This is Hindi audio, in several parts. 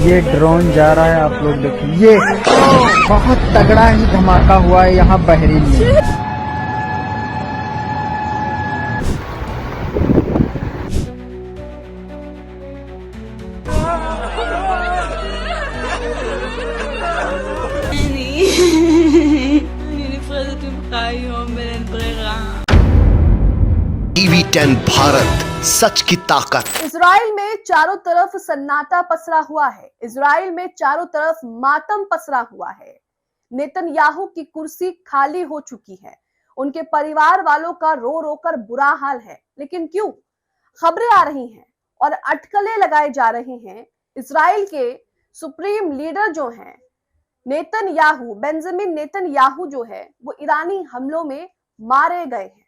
ये ड्रोन जा रहा है, आप लोग देखिए, ये बहुत तगड़ा ही धमाका हुआ है यहाँ बहरीन में। टीवी 10 भारत, सच की ताकत। इजराइल में चारों तरफ सन्नाटा पसरा हुआ है। इजराइल में चारों तरफ मातम पसरा हुआ है। नेतन्याहू की कुर्सी खाली हो चुकी है। उनके परिवार वालों का रो रो कर बुरा हाल है। लेकिन क्यों? खबरें आ रही हैं और अटकलें लगाए जा रहे हैं। इजराइल के सुप्रीम लीडर जो हैं नेतन्याहू, बेंजामिन नेतन्याहू जो है, वो ईरानी हमलों में मारे गए हैं।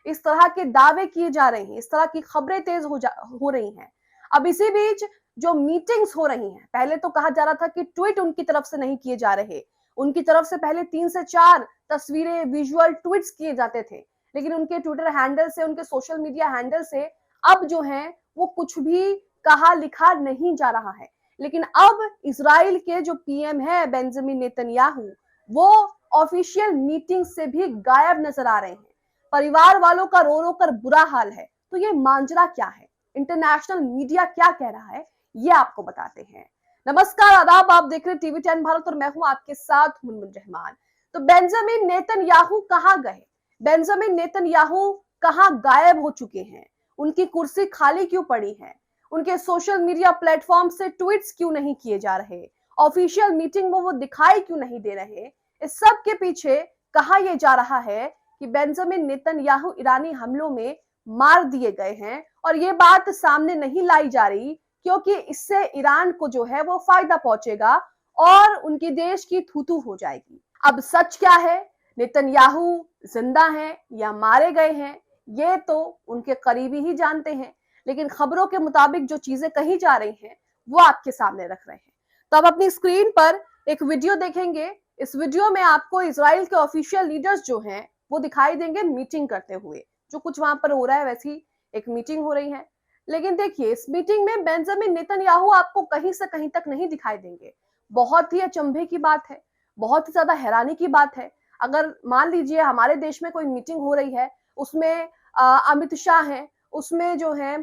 इस तरह के दावे किए जा रहे हैं, इस तरह की खबरें तेज हो रही हैं। अब इसी बीच जो मीटिंग्स हो रही हैं, पहले तो कहा जा रहा था कि ट्वीट उनकी तरफ से नहीं किए जा रहे, उनकी तरफ से पहले 3 से 4 तस्वीरें, विजुअल ट्वीट्स किए जाते थे, लेकिन उनके ट्विटर हैंडल से, उनके सोशल मीडिया हैंडल से अब जो है वो कुछ भी कहा लिखा नहीं जा रहा है। लेकिन अब इजराइल के जो पीएम है बेंजामिन नेतन्याहू, वो ऑफिशियल मीटिंग से भी गायब नजर आ रहे हैं। परिवार वालों का रो रो कर बुरा हाल है। तो ये मांजरा क्या है, इंटरनेशनल मीडिया क्या कह रहा है, ये आपको बताते हैं। नमस्कार, आदाब, आप देख रहे हैं टीवी 10 भारत और मैं हूं आपके साथ मुनमुन रहमान। तो बेंजामिन नेतन्याहू कहां गए? बेंजामिन नेतन्याहू कहां गायब हो चुके हैं? उनकी कुर्सी खाली क्यों पड़ी है? उनके सोशल मीडिया प्लेटफॉर्म से ट्वीट्स क्यों नहीं किए जा रहे? ऑफिशियल मीटिंग में वो दिखाई क्यों नहीं दे रहे? इस सब के पीछे कहा यह जा रहा है कि बेंजामिन नेतन्याहू ईरानी हमलों में मार दिए गए हैं, और ये बात सामने नहीं लाई जा रही क्योंकि इससे ईरान को जो है वो फायदा पहुंचेगा और उनके देश की थू-थू हो जाएगी। अब सच क्या है? नेतन्याहू जिंदा हैं या मारे गए हैं, ये तो उनके करीबी ही जानते हैं, लेकिन खबरों के मुताबिक जो चीजें कही जा रही हैं वो आपके सामने रख रहे हैं। तो अब अपनी स्क्रीन पर एक वीडियो देखेंगे। इस वीडियो में आपको इजराइल के ऑफिशियल लीडर्स जो हैं वो दिखाई देंगे मीटिंग करते हुए। जो कुछ वहां पर हो रहा है वैसी एक मीटिंग हो रही है, लेकिन देखिए इस मीटिंग में बेंजामिन नेतन्याहू आपको कहीं से कहीं तक नहीं दिखाई देंगे। बहुत ही अचंभे की बात है, बहुत ही ज्यादा हैरानी की बात है। अगर मान लीजिए हमारे देश में कोई मीटिंग हो रही है, उसमें अमित शाह हैं, उसमें जो है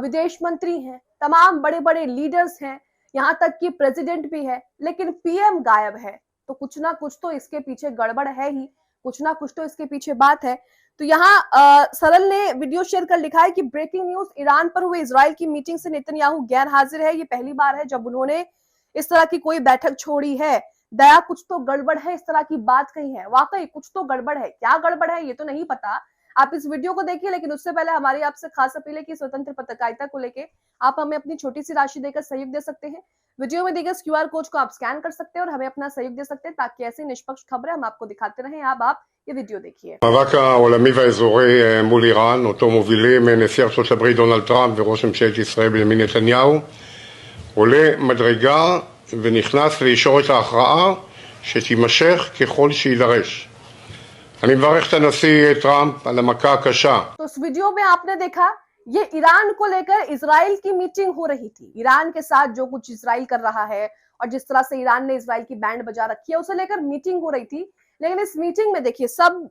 विदेश मंत्री हैं, तमाम बड़े बड़े लीडर्स हैं, यहाँ तक कि प्रेसिडेंट भी है, लेकिन पीएम गायब है, तो कुछ ना कुछ तो इसके पीछे गड़बड़ है ही, कुछ ना कुछ तो इसके पीछे बात है। तो यहाँ सरल ने वीडियो शेयर कर लिखा है कि ब्रेकिंग न्यूज, ईरान पर हुए इजराइल की मीटिंग से नेतन्याहू गैर हाजिर है। ये पहली बार है जब उन्होंने इस तरह की कोई बैठक छोड़ी है। दया कुछ तो गड़बड़ है, इस तरह की बात कही है। वाकई कुछ तो गड़बड़ है, क्या गड़बड़ है ये तो नहीं पता। आप इस वीडियो को देखिए, लेकिन उससे पहले हमारी आपसे खास अपील है कि स्वतंत्र पत्रकारिता को लेकर आप हमें अपनी छोटी सी राशि देकर सहयोग दे सकते हैं। वीडियो में दिए गए QR कोड को आप स्कैन कर सकते हैं और हमें अपना सहयोग दे सकते हैं ताकि ऐसी निष्पक्ष खबरें हम आपको दिखाते रहें। आप ये वीडियो देखिए। המאבק העולמי והאזורי מול איראן, אותו מובילים נשיא ארצות הברית דונלד טראמפ וראש ממשלת ישראל בנימין נתניהו, עולה מדרגה ונכנס לישורת ההכרעה שתימשך ככל שיידרש. אני מברך את הנשיא טראמפ על המכה הקשה. तो इस वीडियो में आपने देखा, ये ईरान को लेकर इजराइल की मीटिंग हो रही थी। ईरान के साथ जो कुछ इजराइल कर रहा है और जिस तरह से ईरान ने इजराइल की बैंड बजा रखी है, उसे लेकर मीटिंग हो रही थी। लेकिन इस मीटिंग में देखिए सब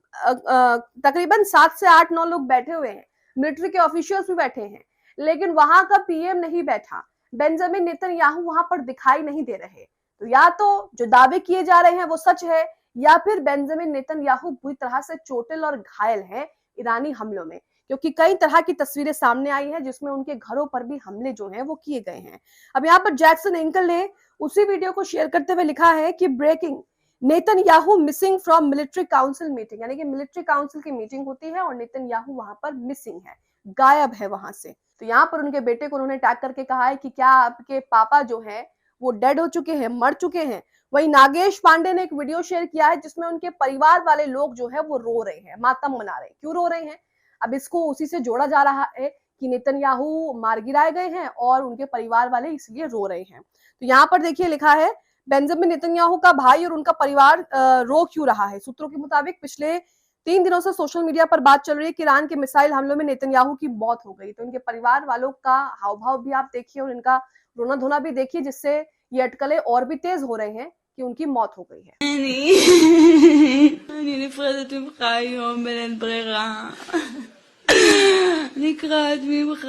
तकरीबन 7 से 8-9 लोग बैठे हुए हैं, मिलिट्री के ऑफिशियल्स भी बैठे हैं, लेकिन वहां का पीएम नहीं बैठा। बेंजामिन नेतन्याहू वहां पर दिखाई नहीं दे रहे। तो या तो जो दावे किए जा रहे हैं वो सच है, या फिर बेंजामिन नेतन्याहू बुरी तरह से चोटिल और घायल हैं ईरानी हमलों में, क्योंकि कई तरह की तस्वीरें सामने आई हैं जिसमें उनके घरों पर भी हमले जो हैं वो किए गए हैं। अब यहाँ पर जैक्सन एंकल ने उसी वीडियो को शेयर करते हुए लिखा है कि breaking, Netanyahu missing from military council meeting, यानी कि मिलिट्री काउंसिल की मीटिंग होती है और नेतन्याहू वहां पर मिसिंग है, गायब है वहां से। तो यहाँ पर उनके बेटे को उन्होंने टैग करके कहा है कि क्या आपके पापा जो है वो डेड हो चुके हैं, मर चुके हैं। वहीं नागेश पांडे ने एक वीडियो शेयर किया है जिसमें उनके परिवार वाले लोग जो है वो रो रहे हैं, मातम मना रहे हैं। क्यों रो रहे हैं? अब इसको उसी से जोड़ा जा रहा है कि नेतन्याहू मार गिराए गए हैं और उनके परिवार वाले इसलिए रो रहे हैं। तो यहाँ पर देखिए लिखा है, बेंजामिन नेतन्याहू का भाई और उनका परिवार रो क्यों रहा है। सूत्रों के मुताबिक पिछले 3 दिनों से सोशल मीडिया पर बात चल रही है कि ईरान के मिसाइल हमलों में नेतन्याहू की मौत हो गई। तो इनके परिवार वालों का हाव भाव भी आप देखिए और इनका रोना धोना भी देखिए, जिससे ये अटकलें और भी तेज हो रहे हैं कि उनकी मौत हो गई है। אני נפרדת ממך היום בלית ברירה. נקרעת ממך,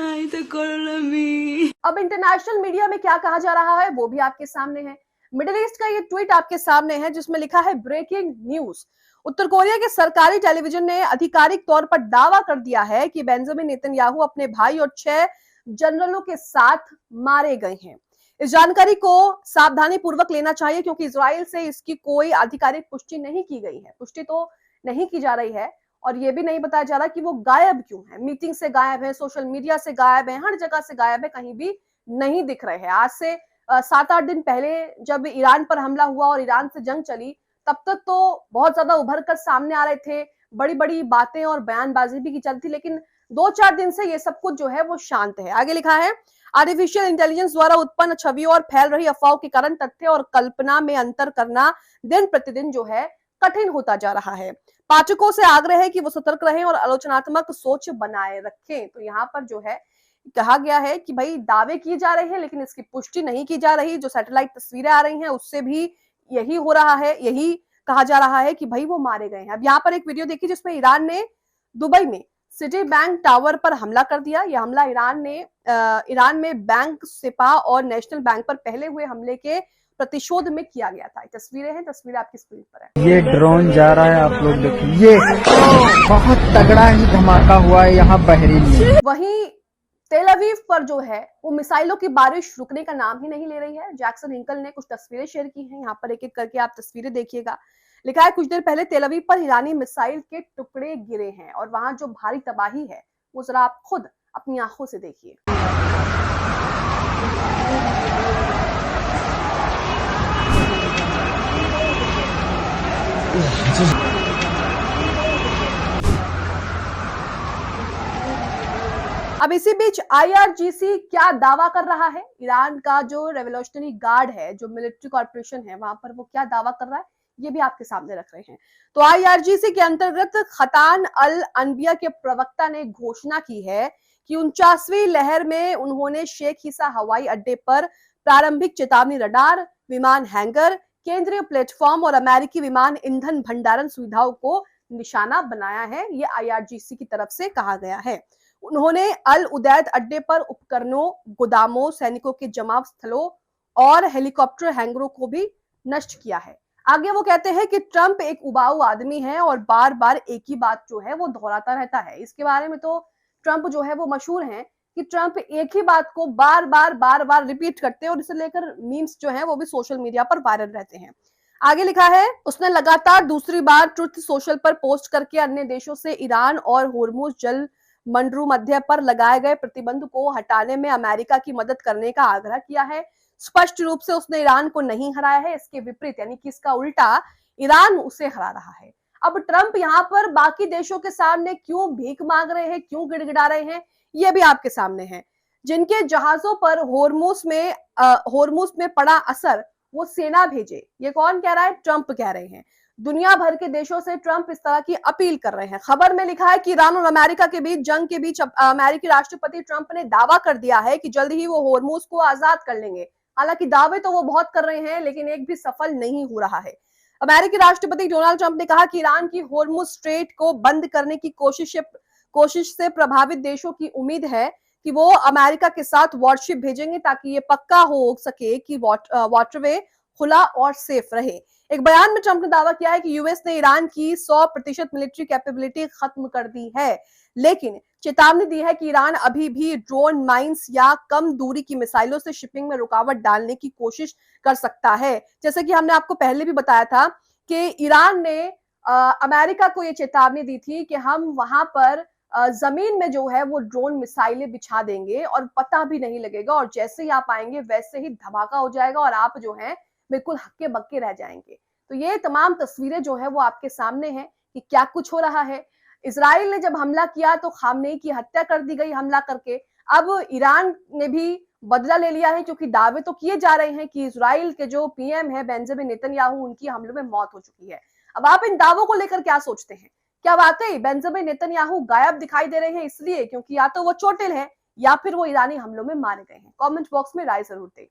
היית כל עולמי. अब इंटरनेशनल मीडिया में क्या कहा जा रहा है वो भी आपके सामने है। मिडिल ईस्ट का ये ट्वीट आपके सामने है जिसमें लिखा है ब्रेकिंग न्यूज। उत्तर कोरिया के सरकारी टेलीविजन ने आधिकारिक तौर पर दावा कर दिया है कि बेंजामिन नेतन्याहू अपने भाई और 6 जनरलों के साथ मारे गए हैं। इस जानकारी को सावधानी पूर्वक लेना चाहिए क्योंकि इजराइल से इसकी कोई आधिकारिक पुष्टि नहीं की गई है। पुष्टि तो नहीं की जा रही है और ये भी नहीं बताया जा रहा कि वो गायब क्यों है। मीटिंग से गायब है, सोशल मीडिया से गायब है, हर जगह से गायब है, कहीं भी नहीं दिख रहे हैं। आज से 7-8 दिन पहले जब ईरान पर हमला हुआ और ईरान से जंग चली तब तक तो बहुत ज्यादा उभर कर सामने आ रहे थे, बड़ी बड़ी बातें और बयानबाजी भी की चलती थी, लेकिन 2-4 दिन से ये सब कुछ जो है वो शांत है। आगे लिखा है आर्टिफिशियल इंटेलिजेंस द्वारा उत्पन्न छवियों और फैल रही अफवाहों के कारण तथ्य और कल्पना में अंतर करना दिन प्रतिदिन जो है कठिन होता जा रहा है। पाठकों से आग्रह है कि वो सतर्क रहें और आलोचनात्मक सोच बनाए रखें। तो यहाँ पर जो है कहा गया है कि भाई दावे किए जा रहे हैं लेकिन इसकी पुष्टि नहीं की जा रही। जो सैटेलाइट तस्वीरें आ रही हैं उससे भी यही हो रहा है, यही कहा जा रहा है कि भाई वो मारे गए हैं। अब यहाँ पर एक वीडियो देखिए जिसमें ईरान ने दुबई में सिटी बैंक टावर पर हमला कर दिया। यह हमला ईरान में बैंक, सिपा और नेशनल बैंक पर पहले हुए हमले के प्रतिशोध में किया गया था। तस्वीरें हैं, तस्वीरें आपकी स्क्रीन पर है। ये ड्रोन जा रहा है, आप लोग देखिए, ये बहुत तगड़ा ही धमाका हुआ है यहाँ बहरीन में। वहीं तेल अवीव पर जो है वो मिसाइलों की बारिश रुकने का नाम ही नहीं ले रही है। जैक्सन हिंकल ने कुछ तस्वीरें शेयर की हैं, यहाँ पर एक एक करके आप तस्वीरें देखिएगा। लिखा है कुछ देर पहले तेल अवीव पर ईरानी मिसाइल के टुकड़े गिरे हैं और वहां जो भारी तबाही है वो जरा आप खुद अपनी आंखों से देखिए। अब इसी बीच IRGC क्या दावा कर रहा है, ईरान का जो रेवोल्यूशनरी गार्ड है, जो मिलिट्री कॉर्पोरेशन है, वहां पर वो क्या दावा कर रहा है ये भी आपके सामने रख रहे हैं। तो IRGC के अंतर्गत खतान अल अनबिया के प्रवक्ता ने घोषणा की है कि 49वीं लहर में उन्होंने शेख ईसा हवाई अड्डे पर प्रारंभिक चेतावनी रडार, विमान हैंगर, केंद्रीय प्लेटफॉर्म और अमेरिकी विमान ईंधन भंडारण सुविधाओं को निशाना बनाया है। ये IRGC की तरफ से कहा गया है। उन्होंने अल उदैद अड्डे पर उपकरणों, गोदामों, सैनिकों के जमाव स्थलों और हेलीकॉप्टर हैंगरों को भी नष्ट किया है। आगे वो कहते हैं कि ट्रंप एक उबाऊ आदमी है और बार बार एक ही बात जो है वो दोहराता रहता है। इसके बारे में तो ट्रंप जो है वो मशहूर हैं कि ट्रंप एक ही बात को बार बार रिपीट करते हैं और इसे लेकर मीम्स जो है वो भी सोशल मीडिया पर वायरल रहते हैं। आगे लिखा है उसने लगातार दूसरी बार ट्रुथ सोशल पर पोस्ट करके अन्य देशों से ईरान और होर्मुज जल मंडरू मध्य पर लगाए गए प्रतिबंध को हटाने में अमेरिका की मदद करने का आग्रह किया है। स्पष्ट रूप से उसने ईरान को नहीं हराया है, इसके विपरीत यानी कि इसका उल्टा ईरान उसे हरा रहा है। अब ट्रंप यहाँ पर बाकी देशों के सामने क्यों भीख मांग रहे हैं, क्यों गिड़गिड़ा रहे हैं, ये भी आपके सामने है। जिनके जहाजों पर होर्मुज में पड़ा असर वो सेना भेजे, ये कौन कह रहा है? ट्रंप कह रहे हैं। दुनिया भर के देशों से ट्रंप इस तरह की अपील कर रहे हैं। खबर में लिखा है कि ईरान और अमेरिका के बीच जंग के बीच अमेरिकी राष्ट्रपति ट्रंप ने दावा कर दिया है कि जल्द ही वो होर्मुज को आजाद कर लेंगे। हालांकि दावे तो वो बहुत कर रहे हैं लेकिन एक भी सफल नहीं हो रहा है। अमेरिकी राष्ट्रपति डोनाल्ड ट्रंप ने कहा कि ईरान की होर्मुज स्ट्रेट को बंद करने की कोशिश से प्रभावित देशों की उम्मीद है कि वो अमेरिका के साथ वॉरशिप भेजेंगे ताकि ये पक्का हो सके कि वाटरवे खुला और सेफ रहे। एक बयान में ट्रंप ने दावा किया है कि यूएस ने ईरान की 100% मिलिट्री कैपेबिलिटी खत्म कर दी है, लेकिन चेतावनी दी है कि ईरान अभी भी ड्रोन, माइंस या कम दूरी की मिसाइलों से शिपिंग में रुकावट डालने की कोशिश कर सकता है। जैसे कि हमने आपको पहले भी बताया था कि ईरान ने अमेरिका को ये चेतावनी दी थी कि हम वहां पर जमीन में जो है वो ड्रोन मिसाइलें बिछा देंगे और पता भी नहीं लगेगा और जैसे ही आप आएंगे वैसे ही धमाका हो जाएगा और आप जो है बिल्कुल हक्के बक्के रह जाएंगे। तो ये तमाम तस्वीरें जो है वो आपके सामने हैं कि क्या कुछ हो रहा है। इजराइल ने जब हमला किया तो खामनेई की हत्या कर दी गई हमला करके। अब ईरान ने भी बदला ले लिया है क्योंकि दावे तो किए जा रहे हैं कि इजराइल के जो पीएम है बेंजामिन नेतन्याहू, उनकी हमले में मौत हो चुकी है। अब आप इन दावों को लेकर क्या सोचते हैं? क्या वाकई बेंजामिन नेतन्याहू गायब दिखाई दे रहे हैं इसलिए क्योंकि या तो वो चोटिल है या फिर वो ईरानी हमलों में मारे गए हैं? कमेंट बॉक्स में राय जरूर दें।